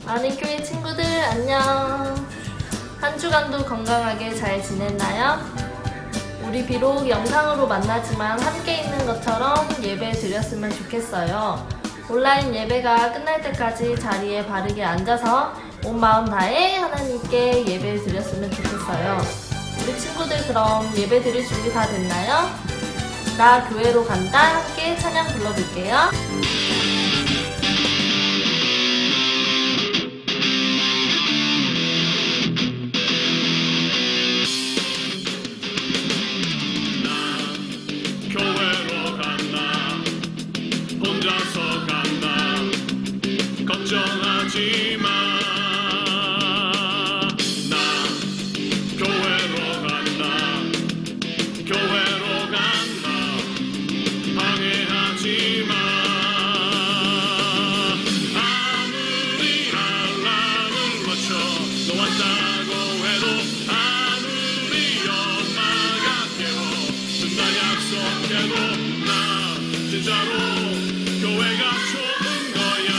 안인교회 친구들 안녕. 한 주간도 건강하게 잘 지냈나요? 우리 비록 영상으로 만나지만 함께 있는 것처럼 예배 드렸으면 좋겠어요. 온라인 예배가 끝날 때까지 자리에 바르게 앉아서 온 마음 다해 하나님께 예배 드렸으면 좋겠어요. 우리 친구들 그럼 예배 드릴 준비 다 됐나요? 나 교회로 간다 함께 찬양 불러볼게요. 교회로 간다 혼자서 간다 걱정하지 마 나 교회로 간다 교회로 간다 방해하지 마 아무리 알람을 맞춰 너 왔다고 해도 아무리 엄마가 깨워 준다 약속해도 나 진짜로 교회가 좋은 거야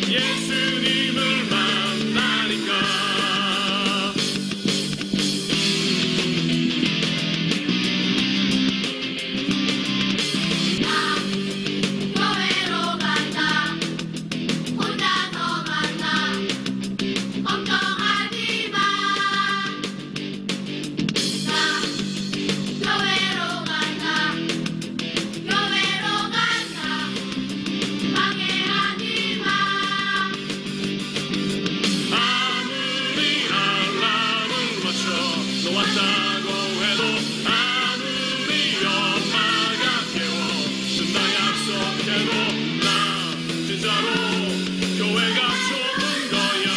예수님을 만나니까 교회로 간다 혼자서 간다 걱정하지 마 나 교회로 간다 교회로 간다 방해하지 마 아무리 알람을 맞춰 너 왔다고 해도 아무리 엄마가 깨워 준다 약속해도 나 진짜로 교회가 좋은 거야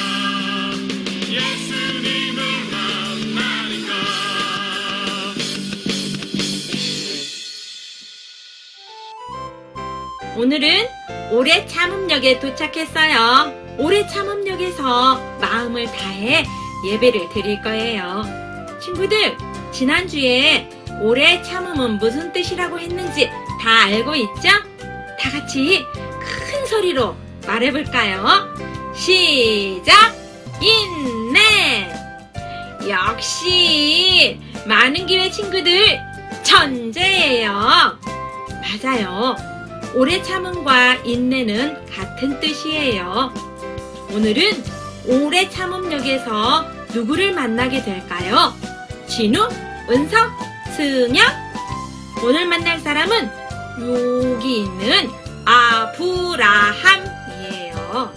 예수님을 만나니까 오늘은 오래 참음역에 도착했어요. 오래 참음역에서 마음을 다해 예배를 드릴 거예요. 친구들, 지난주에 오래 참음은 무슨 뜻이라고 했는지 다 알고 있죠? 다 같이 큰 소리로 말해볼까요? 시작! 인내! 역시 많은 교회 친구들 천재예요. 맞아요. 오래 참음과 인내는 같은 뜻이에요. 오늘은 오래 참음역에서 누구를 만나게 될까요? 진우, 은석, 승혁? 오늘 만날 사람은 여기 있는 아브라함이에요.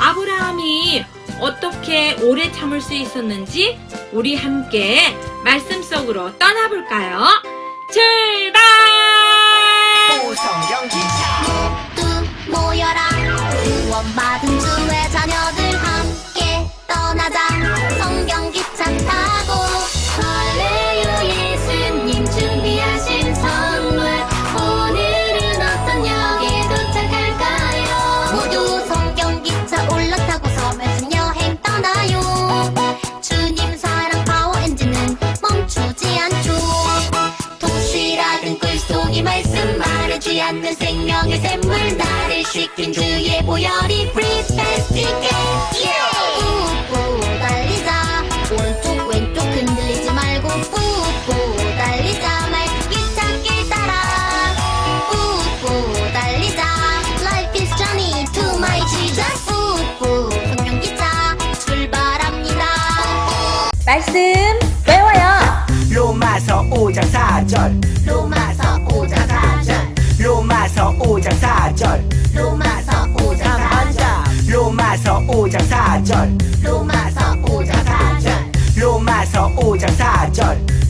아브라함이 어떻게 오래 참을 수 있었는지 우리 함께 말씀 속으로 떠나볼까요? 출발! 성경 기차 모두 모여라 구원받은 주의 자녀들 함께 떠나자 성경 기차 타고 할례루 예수님 준비하신 선물 오늘은 어떤 역에 도착할까요 모두 성경 기차 올라타고서 맺은 여행 떠나요 주님 사랑 파워 엔진은 멈추지 않죠 도시락은 꿀속이 말씀 마르지 않는 생명의 샘물 나를 씻긴 주의 보혈이 Breathe fast ticket 우후 달리자 오른쪽 왼쪽 흔들리지 말고 우후 달리자 말기차길 따라 우후 달리자 Life is journey to my Jesus 우후 성경기차 출발합니다 말씀 외워요. 로마서 5장 4절 로마서 5장 4절 로마서 5장 4절 로마서 5장 4절 한번더 로마서 5장 4절 로마서 5장 4절 로마서 5장 4절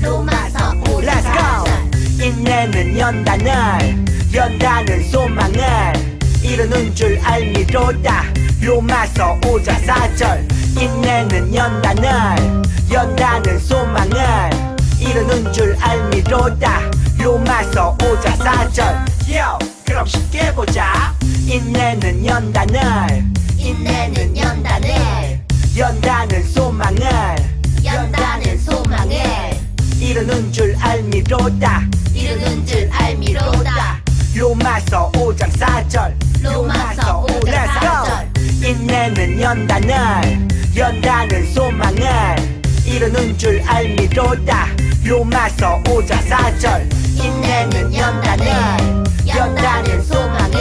로마서 5장 Let's 4절 go 인내는 연단은 소망을 이루는 줄 알미로다 로마서 5장 4절 인내는 연단은 소망을 이루는 줄 알미로다 로마서 5장 4절 Yo, 그럼 쉽게 보자 인내는 연단은 소망을 이루는 줄 알미로다 알미로다 로마서 5장 4절 로마서 5장 4절 인내는 연다는 소망을 이루는 줄 알미로다. 로마서 5장 4절. 인내는 연다는 소망을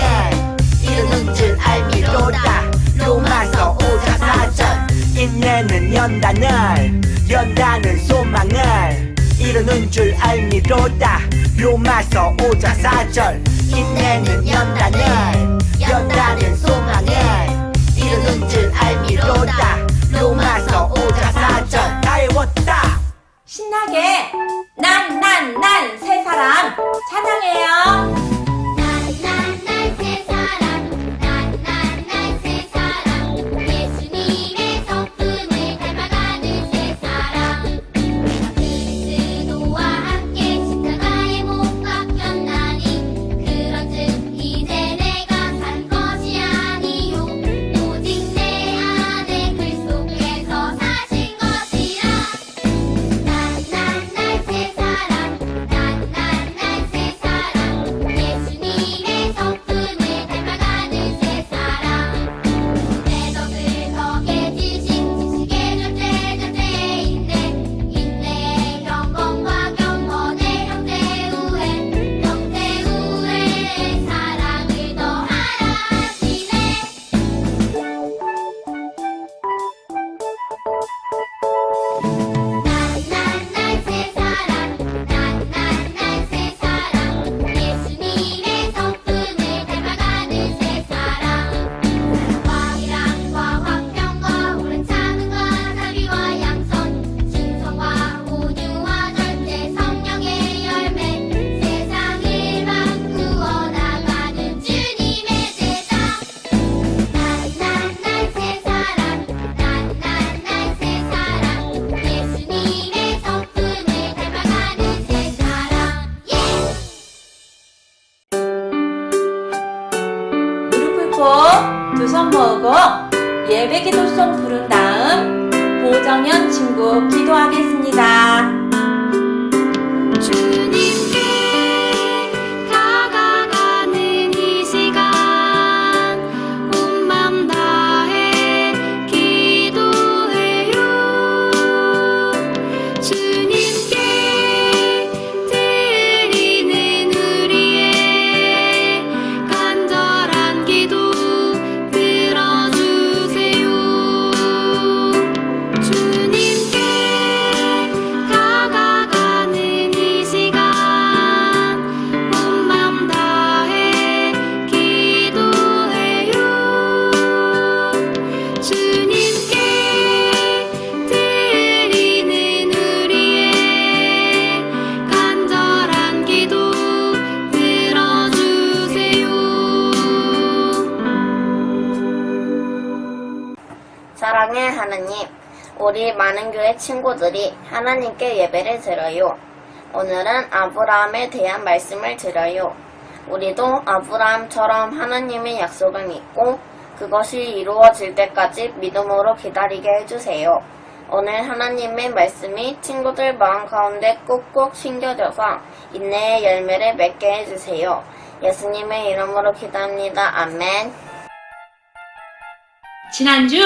이루는 줄 알미로다. 로마서 5장 4절. 인내는 연다는 소망을 이루는 줄 알미로다. 로마서 5장 4절. 인내는 연다는 소망을 이루는 줄 알미로다. 로마서 5장 4절. 다 외웠다. 신나게 난 세 사람 찬양해요. 난 세 사람 난 세 사람 예수님의 성품을 닮아가는 세 사람 그리스도와 함께 십자가에 못 박혔나니 그런즉 이제 내가 산 것이 아니요 오직 내 안에 그리스도께서 사신 것이라 난 세 사람 세 사람 예수님의 성품을 닮아가는 세 사람 내덕을 덕에 지식 지식의 절제인데 인내의 경건과 경건의 형제우애 사랑을 더하라 하시네 세 사람 세 사람 예수님의 성품을 닮아가는 세 사람 화이랑과 화평과 오랜 참음과 자비와 양선 신성과 온유와 절제 성령의 열매 세상을 바꾸어 나가는 주님의 제자 세 사람 세 사람 예수님의 성품을 닮아가는 세 사람 무릎 꿇고 두 손 모으고 예배 기도송 부른 다음 보정현 친구 기도하겠습니다. 주님께 다가가는 이 시간 온 맘 다해 기도해요 주님께 드리는 우리의 간절한 기도 들어주세요 주님께 다가가는 이 시간 온 맘 다해 기도해요 주님께 드리는 우리의 간절한 기도 들어주세요 사랑의 하나님, 우리 많은 교회 친구들이 하나님께 예배를 드려요. 오늘은 아브라함에 대한 말씀을 드려요. 우리도 아브라함처럼 하나님의 약속을 믿고 그것이 이루어질 때까지 믿음으로 기다리게 해주세요. 오늘 하나님의 말씀이 친구들 마음 가운데 꾹꾹 심겨져서 인내의 열매를 맺게 해주세요. 예수님의 이름으로 기도합니다. 아멘. 지난주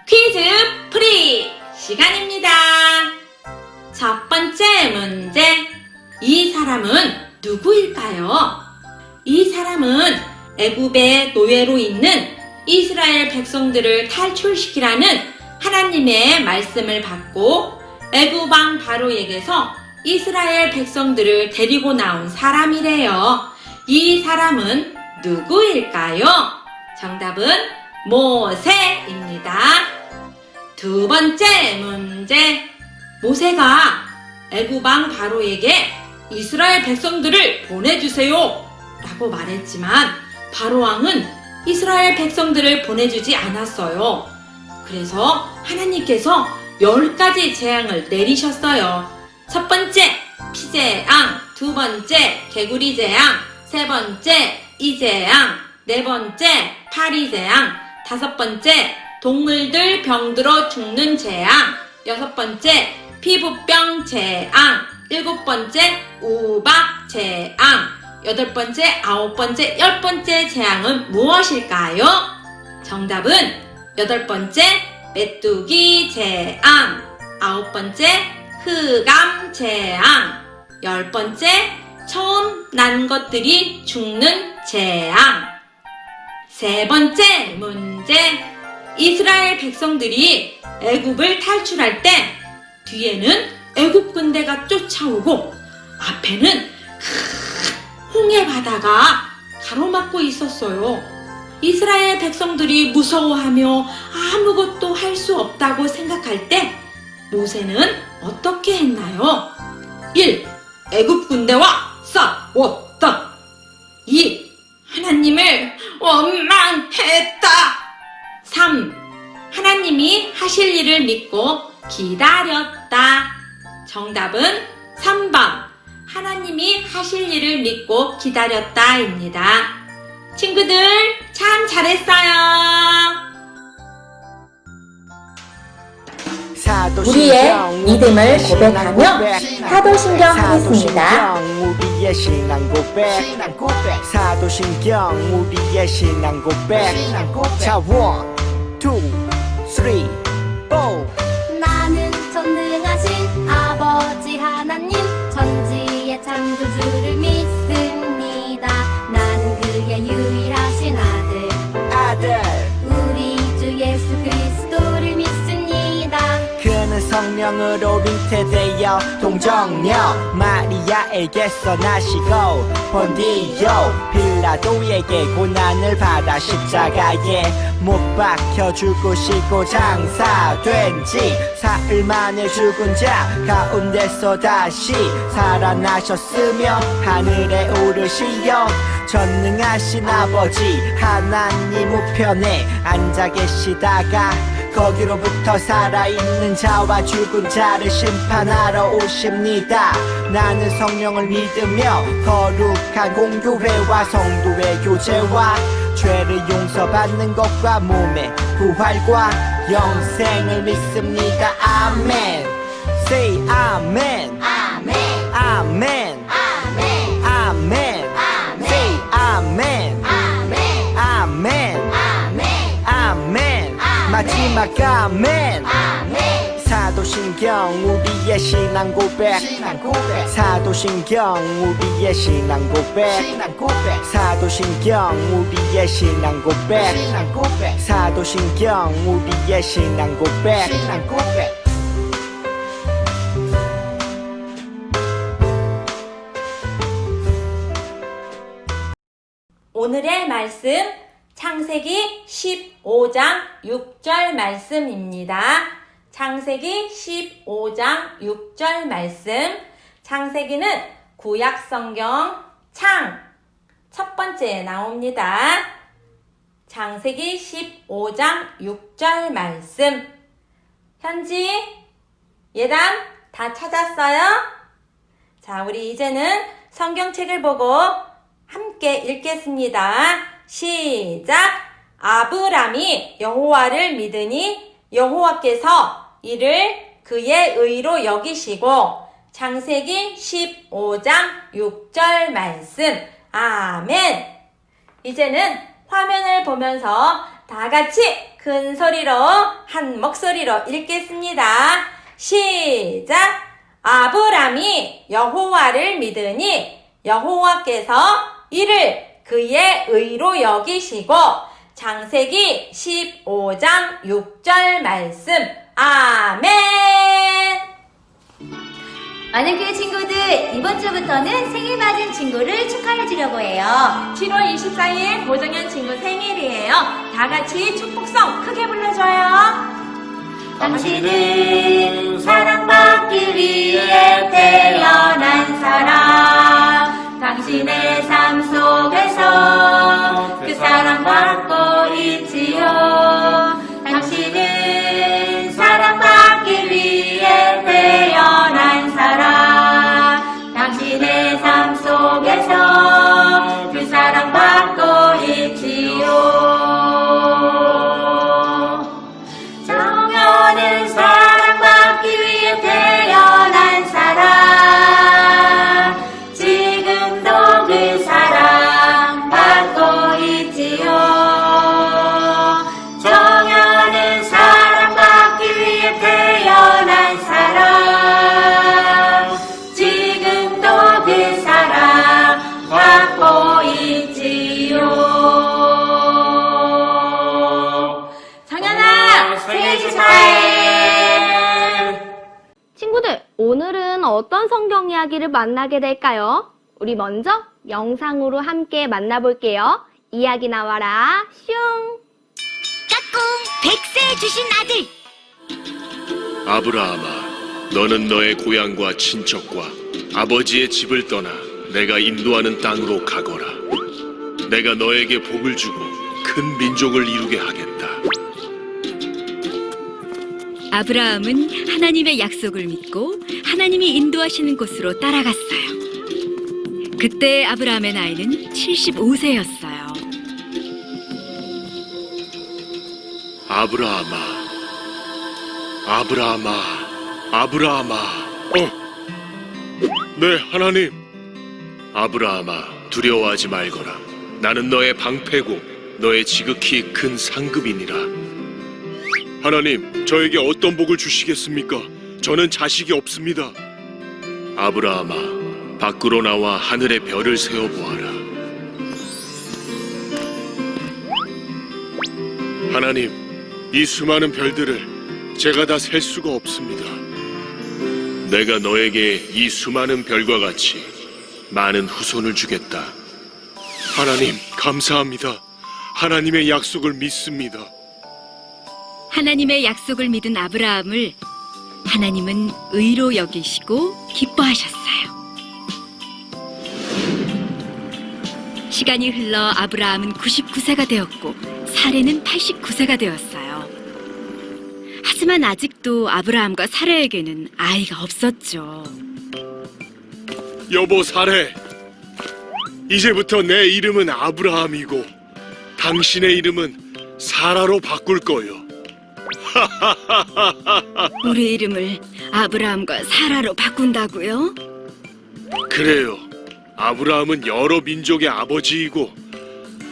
퀴즈 프리 시간입니다. 첫 번째 문제. 이 사람은 누구일까요? 이 사람은 애굽의 노예로 있는 이스라엘 백성들을 탈출시키라는 하나님의 말씀을 받고 애굽 왕 바로에게서 이스라엘 백성들을 데리고 나온 사람이래요. 이 사람은 누구일까요? 정답은 모세입니다. 두 번째 문제. 모세가 애굽 왕 바로에게 이스라엘 백성들을 보내주세요 라고 말했지만 바로 왕은 이스라엘 백성들을 보내주지 않았어요. 그래서 하나님께서 10가지 재앙을 내리셨어요. 첫 번째 피재앙, 두 번째 개구리 재앙, 세 번째 이재앙, 네 번째 파리재앙, 다섯 번째 동물들 병들어 죽는 재앙, 여섯 번째 피부병 재앙, 일곱 번째 우박 재앙, 여덟 번째, 아홉 번째, 열 번째 재앙은 무엇일까요? 정답은 8번째 메뚜기 재앙, 9번째 흑암 재앙, 10번째 처음 난 것들이 죽는 재앙. 3번째 문제, 이스라엘 백성들이 애굽을 탈출할 때 뒤에는 애굽 군대가 쫓아오고 앞에는 큰 홍해 바다가 가로막고 있었어요. 이스라엘 백성들이 무서워하며 아무것도 할 수 없다고 생각할 때 모세는 어떻게 했나요? 1. 애굽 군대와 싸웠다. 2. 하나님을 원망했다. 3. 하나님이 하실 일을 믿고 기다렸다. 정답은 3번. 하나님이 하실 일을 믿고 기다렸다입니다. 친구들 참 잘했어요. 우리의 믿음을 고백하며 사도신경 하겠습니다. 우리의 신앙 고백. 사도신경 우리의 신앙 고백. 자, 1, 2, 3, 4. 나는 전능하신 아버지 하나님 천지의 창조주를 믿습니다. 나는 그의 유일하신 아들 우리 주 예수 그리스도를 믿습니다. 그는 성령으로 잉태되어 동정녀 마리아에게서 나시고 본디오 빌라도에게 고난을 받아 십자가에 못 박혀 죽으시고 장사된 지 사흘 만에 죽은 자 가운데서 다시 살아나셨으며 하늘에 오르시어 전능하신 아버지 하나님 우편에 앉아 계시다가 거기로부터 살아있는 자와 죽은 자를 심판하러 오십니다. 나는 성령을 믿으며 거룩한 공교회와 성도의 교제와 죄를 용서받는 것과 몸의 부활과 영생을 믿습니다. 아멘. Say 아멘. 아멘 아멘. 아멘 아멘. Say 아멘. 아멘 아멘. 아멘 아멘. 마지막 아멘. 아멘 사도신경 우리의 신앙 고백. 사도신경 우리의 신앙 고백. 사도신경 우리의 신앙 고백. 사도신경 우리의 신앙 고백. 오늘의 말씀 창세기 15장 6절 말씀입니다. 창세기 15장 6절 말씀. 창세기는 구약성경 창 첫 번째에 나옵니다. 창세기 15장 6절 말씀. 현지, 예담 다 찾았어요? 자, 우리 이제는 성경책을 보고 함께 읽겠습니다. 시작! 아브람이 여호와를 믿으니 여호와께서 이를 그의 의로 여기시고. 창세기 15장 6절 말씀. 아멘. 이제는 화면을 보면서 다 같이 큰 소리로 한 목소리로 읽겠습니다. 시작! 아브람이 여호와를 믿으니 여호와께서 이를 그의 의로 여기시고. 창세기 15장 6절 말씀. 아멘. 많은 교회 친구들, 이번 주부터는 생일 맞은 친구를 축하해 주려고 해요. 7월 24일 고정현 친구 생일이에요. 다 같이 축복성 크게 불러줘요. 당신은 사랑받기 위해 태어난 사람. 당신의 삶 속에서 그 사랑받고 있지요. 당신은 사랑받기 위해 태어난 사람. 당신의 삶 속에서 그 사랑받고 있지요. 정연은 사랑받기 위해 태어난 사람. 지금도 그 사랑받고 있지요. 어떤 성경 이야기를 만나게 될까요? 우리 먼저 영상으로 함께 만나볼게요. 이야기 나와라, 슝! 까꿍, 백세 주신 아들. 아브라함아, 너는 너의 고향과 친척과 아버지의 집을 떠나 내가 인도하는 땅으로 가거라. 내가 너에게 복을 주고 큰 민족을 이루게 하겠다. 아브라함은 하나님의 약속을 믿고 하나님이 인도하시는 곳으로 따라갔어요. 그때 아브라함의 나이는 75세였어요. 아브라함아, 아브라함아, 아브라함아. 네, 하나님. 아브라함아, 두려워하지 말거라. 나는 너의 방패고 너의 지극히 큰 상급이니라. 하나님, 저에게 어떤 복을 주시겠습니까? 저는 자식이 없습니다. 아브라함아, 밖으로 나와 하늘의 별을 세어보아라. 하나님, 이 수많은 별들을 제가 다 셀 수가 없습니다. 내가 너에게 이 수많은 별과 같이 많은 후손을 주겠다. 하나님, 감사합니다. 하나님의 약속을 믿습니다. 하나님의 약속을 믿은 아브라함을 하나님은 의로 여기시고 기뻐하셨어요. 시간이 흘러 아브라함은 99세가 되었고 사레는 89세가 되었어요. 하지만 아직도 아브라함과 사레에게는 아이가 없었죠. 여보 사레, 이제부터 내 이름은 아브라함이고 당신의 이름은 사라로 바꿀 거요. 우리 이름을 아브라함과 사라로 바꾼다고요? 그래요. 아브라함은 여러 민족의 아버지이고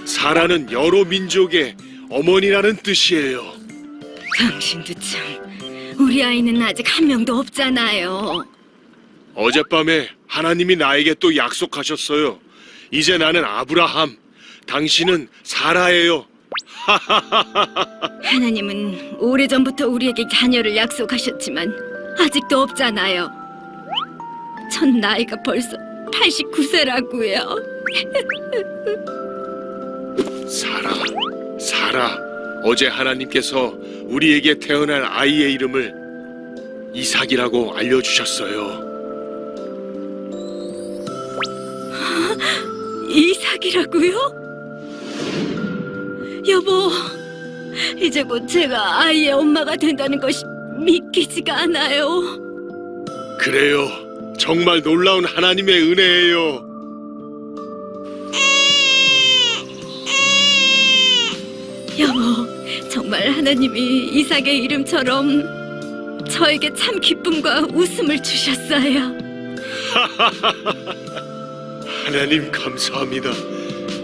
사라는 여러 민족의 어머니라는 뜻이에요. 당신도 참, 우리 아이는 아직 한 명도 없잖아요. 어젯밤에 하나님이 나에게 또 약속하셨어요. 이제 나는 아브라함, 당신은 사라예요. 하나님은 오래전부터 우리에게 자녀를 약속하셨지만 아직도 없잖아요. 전 나이가 벌써 89세라고요. 사라, 어제 하나님께서 우리에게 태어날 아이의 이름을 이삭이라고 알려주셨어요. 이삭이라고요? 여보, 이제 곧 제가 아이의 엄마가 된다는 것이 믿기지가 않아요. 그래요. 정말 놀라운 하나님의 은혜예요. 여보, 정말 하나님이 이삭의 이름처럼 저에게 참 기쁨과 웃음을 주셨어요. 하나님 감사합니다.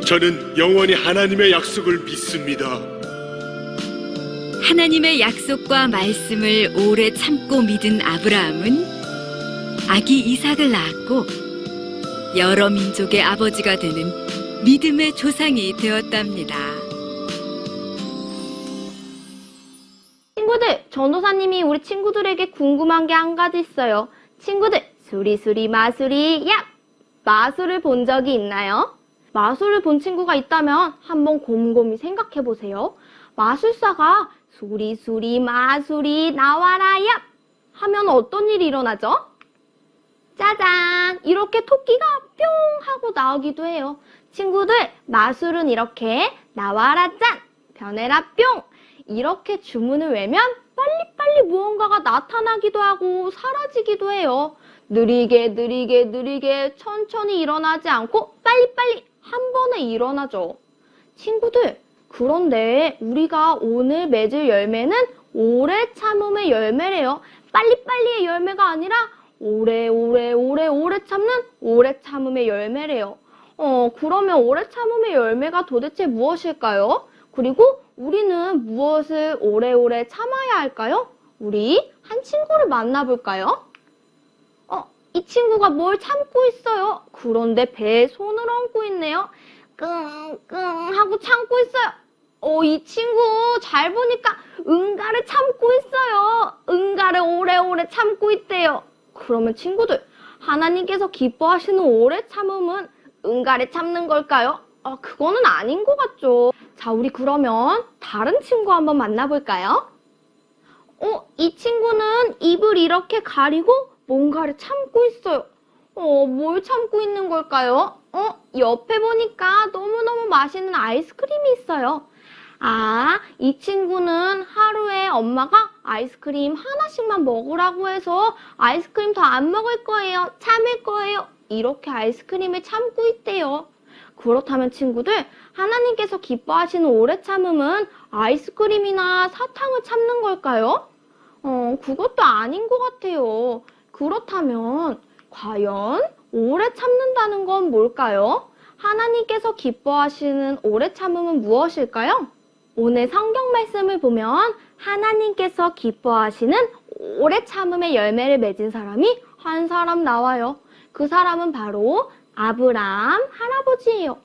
저는 영원히 하나님의 약속을 믿습니다. 하나님의 약속과 말씀을 오래 참고 믿은 아브라함은 아기 이삭을 낳았고 여러 민족의 아버지가 되는 믿음의 조상이 되었답니다. 친구들, 전도사님이 우리 친구들에게 궁금한 게 한 가지 있어요. 친구들, 수리수리 마수리 야! 마술을 본 적이 있나요? 마술을 본 친구가 있다면 한번 곰곰이 생각해 보세요. 마술사가 수리수리 마술이 나와라 야! 하면 어떤 일이 일어나죠? 짜잔! 이렇게 토끼가 뿅 하고 나오기도 해요. 친구들, 마술은 이렇게 나와라 짠! 변해라 뿅! 이렇게 주문을 외면 빨리빨리 무언가가 나타나기도 하고 사라지기도 해요. 느리게 천천히 일어나지 않고 빨리빨리 한 번에 일어나죠. 친구들, 그런데 우리가 오늘 맺을 열매는 오래 참음의 열매래요. 빨리빨리의 열매가 아니라 오래 참는 오래 참음의 열매래요. 그러면 오래 참음의 열매가 도대체 무엇일까요? 그리고 우리는 무엇을 오래오래 참아야 할까요? 우리 한 친구를 만나볼까요? 이 친구가 뭘 참고 있어요? 그런데 배에 손을 얹고 있네요. 끙끙 하고 참고 있어요. 이 친구 잘 보니까 응가를 참고 있어요. 응가를 오래오래 참고 있대요. 그러면 친구들, 하나님께서 기뻐하시는 오래 참음은 응가래 참는 걸까요? 그거는 아닌 것 같죠. 자, 우리 그러면 다른 친구 한번 만나볼까요? 이 친구는 입을 이렇게 가리고 뭔가를 참고 있어요. 뭘 참고 있는 걸까요? 옆에 보니까 너무너무 맛있는 아이스크림이 있어요. 이 친구는 하루에 엄마가 아이스크림 하나씩만 먹으라고 해서 아이스크림 더 안 먹을 거예요. 참을 거예요. 이렇게 아이스크림을 참고 있대요. 그렇다면 친구들, 하나님께서 기뻐하시는 오래 참음은 아이스크림이나 사탕을 참는 걸까요? 그것도 아닌 것 같아요. 그렇다면 과연 오래 참는다는 건 뭘까요? 하나님께서 기뻐하시는 오래 참음은 무엇일까요? 오늘 성경 말씀을 보면 하나님께서 기뻐하시는 오래 참음의 열매를 맺은 사람이 한 사람 나와요. 그 사람은 바로 아브라함 할아버지예요.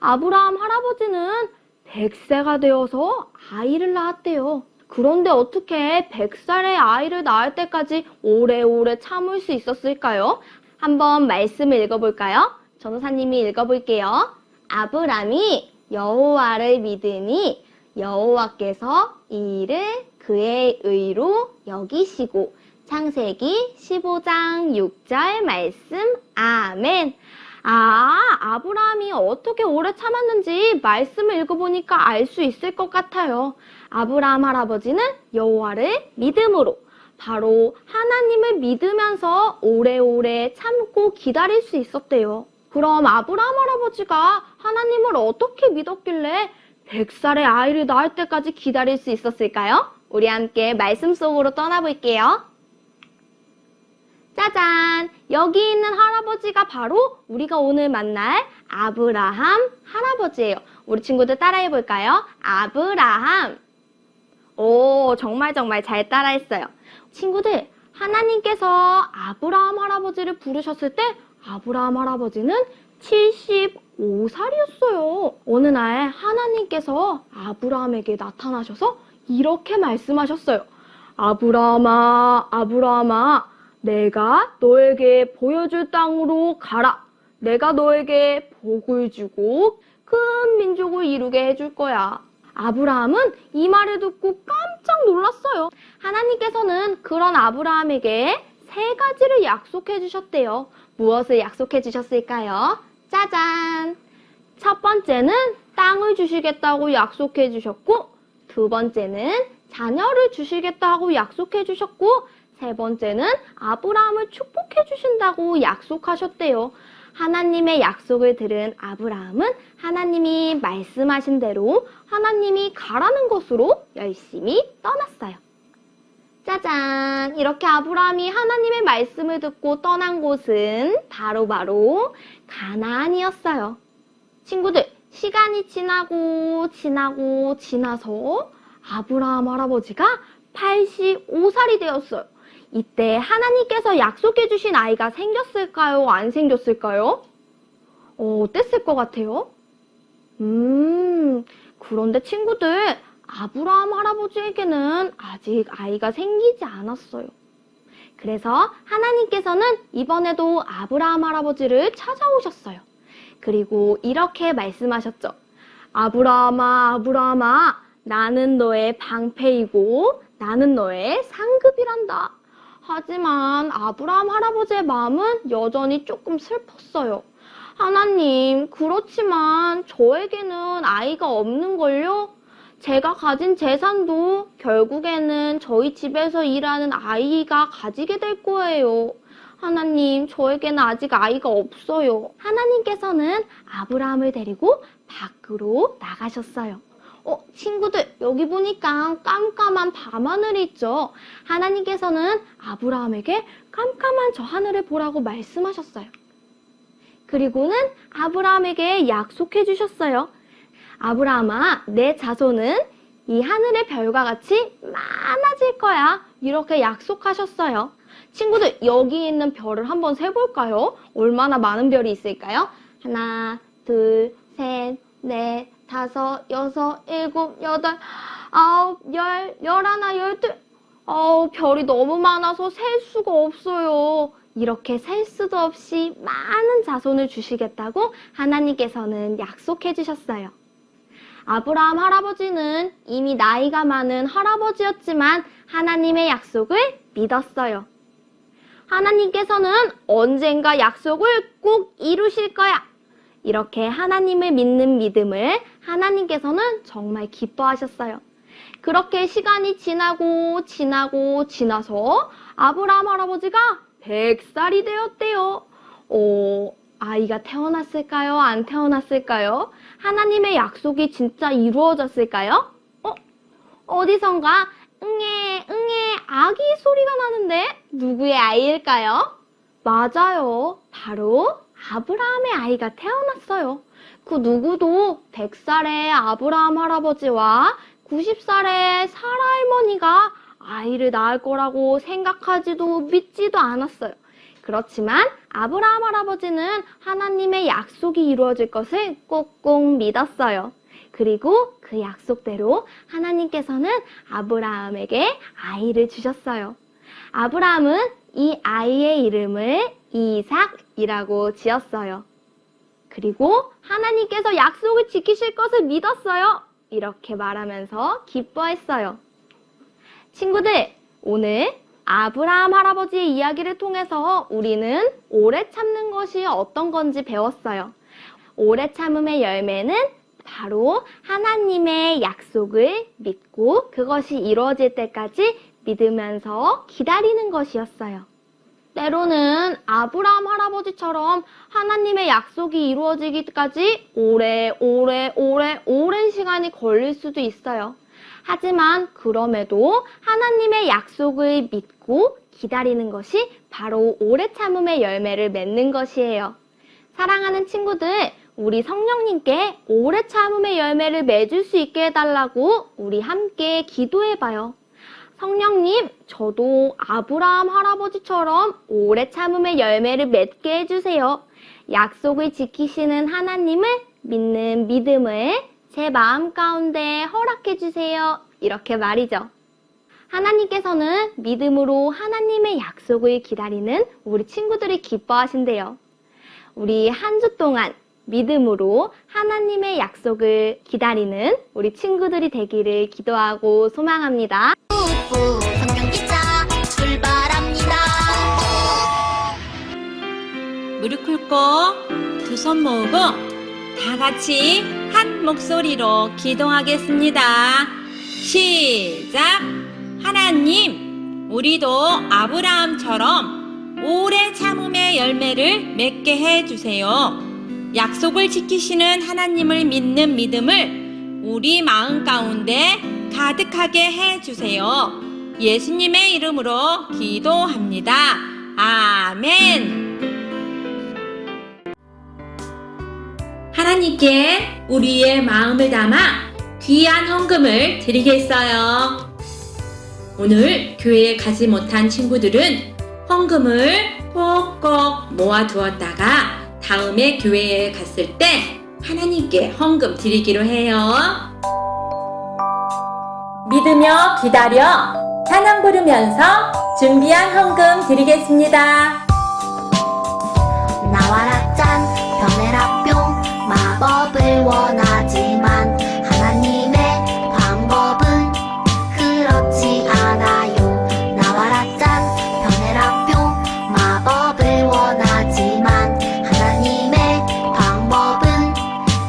아브라함 할아버지는 100세가 되어서 아이를 낳았대요. 그런데 어떻게 100살의 아이를 낳을 때까지 오래오래 참을 수 있었을까요? 한번 말씀을 읽어볼까요? 전도사님이 읽어볼게요. 아브람이 여호와를 믿으니 여호와께서 이 일을 그의 의로 여기시고. 창세기 15장 6절 말씀. 아멘. 아브라함이 어떻게 오래 참았는지 말씀을 읽어보니까 알 수 있을 것 같아요. 아브라함 할아버지는 여호와를 믿음으로, 바로 하나님을 믿으면서 오래오래 참고 기다릴 수 있었대요. 그럼 아브라함 할아버지가 하나님을 어떻게 믿었길래 100살의 아이를 낳을 때까지 기다릴 수 있었을까요? 우리 함께 말씀 속으로 떠나볼게요. 짜잔! 여기 있는 할아버지가 바로 우리가 오늘 만날 아브라함 할아버지예요. 우리 친구들 따라해볼까요? 아브라함. 정말 잘 따라했어요. 친구들, 하나님께서 아브라함 할아버지를 부르셨을 때 아브라함 할아버지는 75살이었어요. 어느 날 하나님께서 아브라함에게 나타나셔서 이렇게 말씀하셨어요. 아브라함아, 아브라함아, 내가 너에게 보여줄 땅으로 가라. 내가 너에게 복을 주고 큰 민족을 이루게 해줄 거야. 아브라함은 이 말을 듣고 깜짝 놀랐어요. 하나님께서는 그런 아브라함에게 3가지를 약속해 주셨대요. 무엇을 약속해 주셨을까요? 짜잔! 첫 번째는 땅을 주시겠다고 약속해 주셨고, 두 번째는 자녀를 주시겠다고 약속해 주셨고, 세 번째는 아브라함을 축복해 주신다고 약속하셨대요. 하나님의 약속을 들은 아브라함은 하나님이 말씀하신 대로 하나님이 가라는 곳으로 열심히 떠났어요. 짜잔! 이렇게 아브라함이 하나님의 말씀을 듣고 떠난 곳은 바로 가나안이었어요. 친구들, 시간이 지나서 아브라함 할아버지가 85살이 되었어요. 이때 하나님께서 약속해 주신 아이가 생겼을까요? 안 생겼을까요? 어땠을 것 같아요? 그런데 친구들, 아브라함 할아버지에게는 아직 아이가 생기지 않았어요. 그래서 하나님께서는 이번에도 아브라함 할아버지를 찾아오셨어요. 그리고 이렇게 말씀하셨죠. 아브라함아, 아브라함아, 나는 너의 방패이고 나는 너의 상급이란다. 하지만 아브라함 할아버지의 마음은 여전히 조금 슬펐어요. 하나님, 그렇지만 저에게는 아이가 없는걸요? 제가 가진 재산도 결국에는 저희 집에서 일하는 아이가 가지게 될 거예요. 하나님, 저에게는 아직 아이가 없어요. 하나님께서는 아브라함을 데리고 밖으로 나가셨어요. 친구들, 여기 보니까 깜깜한 밤하늘이 있죠? 하나님께서는 아브라함에게 깜깜한 저 하늘을 보라고 말씀하셨어요. 그리고는 아브라함에게 약속해 주셨어요. 아브라함아, 내 자손은 이 하늘의 별과 같이 많아질 거야. 이렇게 약속하셨어요. 친구들, 여기 있는 별을 한번 세볼까요? 얼마나 많은 별이 있을까요? 하나, 둘, 셋, 넷, 다섯, 여섯, 일곱, 여덟, 아홉, 열, 열하나, 열둘. 별이 너무 많아서 셀 수가 없어요. 이렇게 셀 수도 없이 많은 자손을 주시겠다고 하나님께서는 약속해 주셨어요. 아브라함 할아버지는 이미 나이가 많은 할아버지였지만 하나님의 약속을 믿었어요. 하나님께서는 언젠가 약속을 꼭 이루실 거야. 이렇게 하나님을 믿는 믿음을 하나님께서는 정말 기뻐하셨어요. 그렇게 시간이 지나서 아브라함 할아버지가 100살이 되었대요. 아이가 태어났을까요? 안 태어났을까요? 하나님의 약속이 진짜 이루어졌을까요? 어디선가 응애 아기 소리가 나는데 누구의 아이일까요? 맞아요. 바로 아브라함의 아이가 태어났어요. 그 누구도 100살의 아브라함 할아버지와 90살의 사라 할머니가 아이를 낳을 거라고 생각하지도 믿지도 않았어요. 그렇지만 아브라함 할아버지는 하나님의 약속이 이루어질 것을 꼭꼭 믿었어요. 그리고 그 약속대로 하나님께서는 아브라함에게 아이를 주셨어요. 아브라함은 이 아이의 이름을 이삭이라고 지었어요. 그리고 하나님께서 약속을 지키실 것을 믿었어요. 이렇게 말하면서 기뻐했어요. 친구들, 오늘 아브라함 할아버지의 이야기를 통해서 우리는 오래 참는 것이 어떤 건지 배웠어요. 오래 참음의 열매는 바로 하나님의 약속을 믿고 그것이 이루어질 때까지 믿으면서 기다리는 것이었어요. 때로는 아브라함 할아버지처럼 하나님의 약속이 이루어지기까지 오랜 시간이 걸릴 수도 있어요. 하지만 그럼에도 하나님의 약속을 믿고 기다리는 것이 바로 오래 참음의 열매를 맺는 것이에요. 사랑하는 친구들, 우리 성령님께 오래 참음의 열매를 맺을 수 있게 해달라고 우리 함께 기도해봐요. 성령님, 저도 아브라함 할아버지처럼 오래 참음의 열매를 맺게 해주세요. 약속을 지키시는 하나님을 믿는 믿음을 제 마음 가운데 허락해주세요. 이렇게 말이죠. 하나님께서는 믿음으로 하나님의 약속을 기다리는 우리 친구들이 기뻐하신대요. 우리 한 주 동안 믿음으로 하나님의 약속을 기다리는 우리 친구들이 되기를 기도하고 소망합니다. 성경기차 출발합니다. 무릎 꿇고 두 손 모으고 다 같이 한 목소리로 기도하겠습니다. 시작! 하나님, 우리도 아브라함처럼 오래 참음의 열매를 맺게 해주세요. 약속을 지키시는 하나님을 믿는 믿음을 우리 마음 가운데 가득하게 해주세요. 예수님의 이름으로 기도합니다. 아멘. 하나님께 우리의 마음을 담아 귀한 헌금을 드리겠어요. 오늘 교회에 가지 못한 친구들은 헌금을 꼭꼭 모아두었다가 다음에 교회에 갔을 때 하나님께 헌금 드리기로 해요. 믿으며 기다려 찬양 부르면서 준비한 헌금 드리겠습니다. 나와라 짠 변해라 뿅 마법을 원하지만 하나님의 방법은 그렇지 않아요. 나와라 짠 변해라 뿅 마법을 원하지만 하나님의 방법은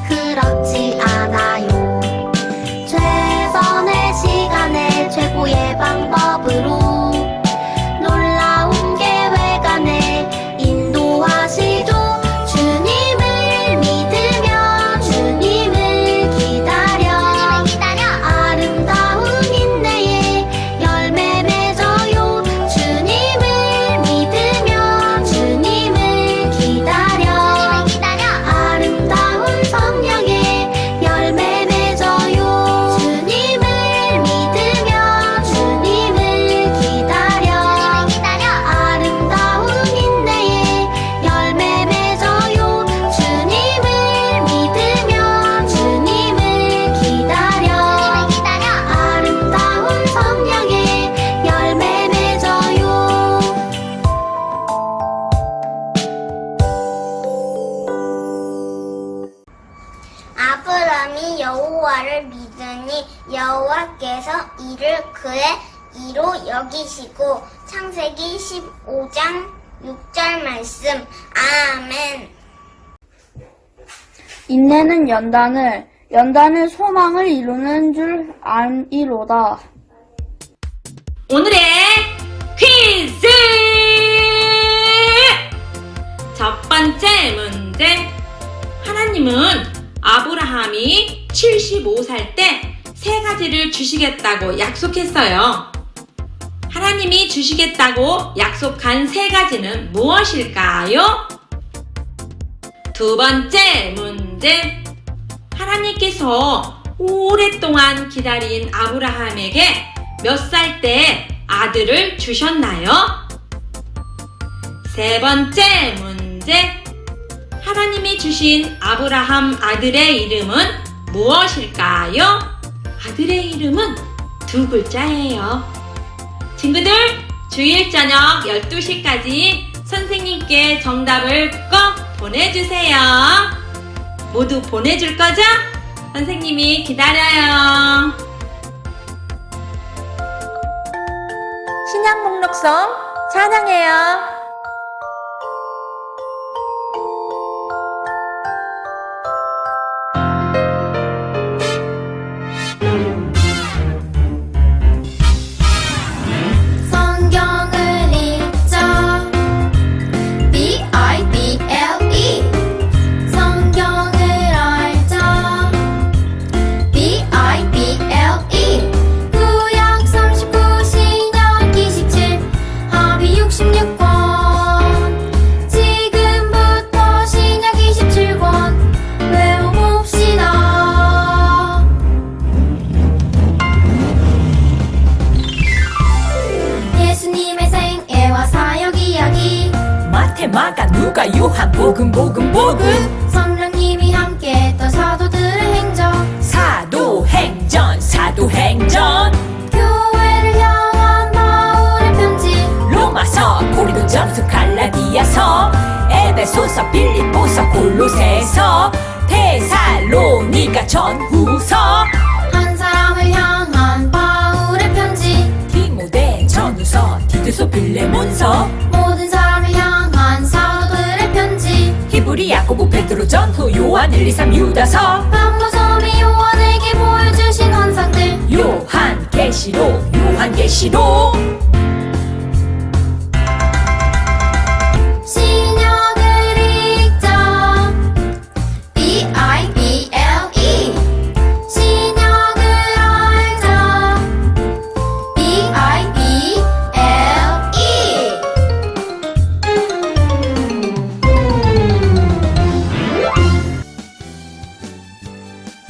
그렇지 않아요. 최선의 시간에 최고의 방법으로 놀라운 계획 안에 인도하시죠. 주님을 믿으면 주님의 이를 그의 이로 여기시고. 창세기 15장 6절 말씀. 아멘. 인내는 연단을 소망을 이루는 줄 아니로다. 오늘의 퀴즈! 첫 번째 문제. 하나님은 아브라함이 75살 때 세 가지를 주시겠다고 약속했어요. 하나님이 주시겠다고 약속한 세 가지는 무엇일까요? 두 번째 문제. 하나님께서 오랫동안 기다린 아브라함에게 몇 살 때 아들을 주셨나요? 세 번째 문제. 하나님이 주신 아브라함 아들의 이름은 무엇일까요? 아들의 이름은 두 글자예요. 친구들, 주일 저녁 12시까지 선생님께 정답을 꼭 보내주세요. 모두 보내줄 거죠? 선생님이 기다려요. 신약 목록송 찬양해요. 성경을 읽자. B-I-B-L-E. 성경을 알자. B-I-B-L-E. 구약 39, 신약 27, 합의 66권. 지금부터 신약 27권 외워봅시다. 예수님의 생애와 사역 이야기. 마태, 마가, 누가, 요한, 복음. 성령님이 함께했던 사도들의 행적. 사도행전. 교회를 향한 바울의 편지. 로마서, 고린도전서, 갈라디아서, 에베소서, 빌립보서, 골로새서, 데살로니가 전후서, 한 사람을 향한 바울의 편지. 디모데 전후서, 디도서, 빌레몬서, 모든 사람을 향한 사도들의 편지. 히브리, 야고보, 베드로, 전후, 요한, 1, 2, 3, 유다서, 박노섬이 요한에게 보여주신 환상들. 요한계시록. 신약을 읽자. B-I-B-L-E. 신약을 알자. B-I-B-L-E.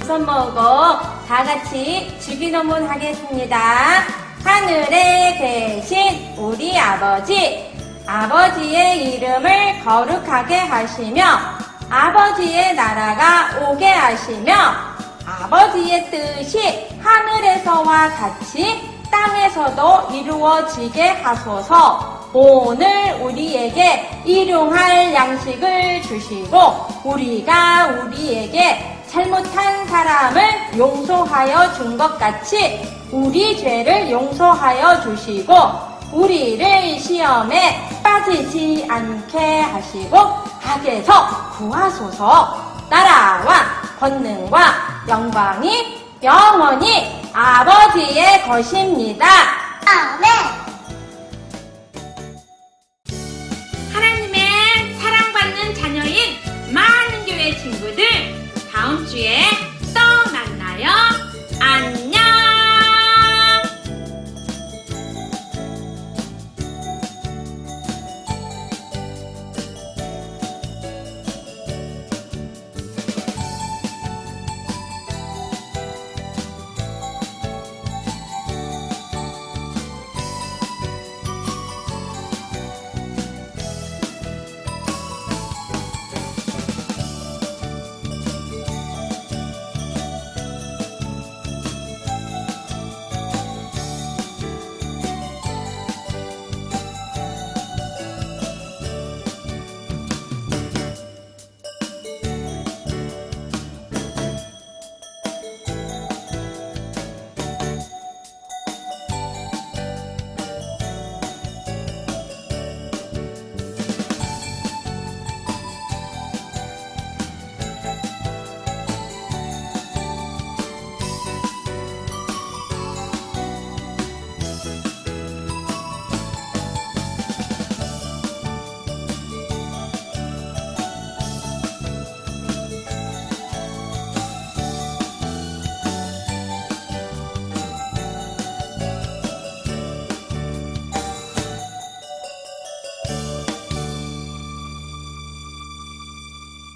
손 모으고 다 같이 주기도문 하겠습니다. 하늘에 계신 우리 아버지의 이름을 거룩하게 하시며 아버지의 나라가 오게 하시며 아버지의 뜻이 하늘에서와 같이 땅에서도 이루어지게 하소서. 오늘 우리에게 일용할 양식을 주시고 우리가 우리에게 잘못한 사람을 용서하여 준 것 같이 우리 죄를 용서하여 주시고 우리를 시험에 빠지지 않게 하시고 악에서 구하소서. 나라와 권능과 영광이 영원히 아버지의 것입니다.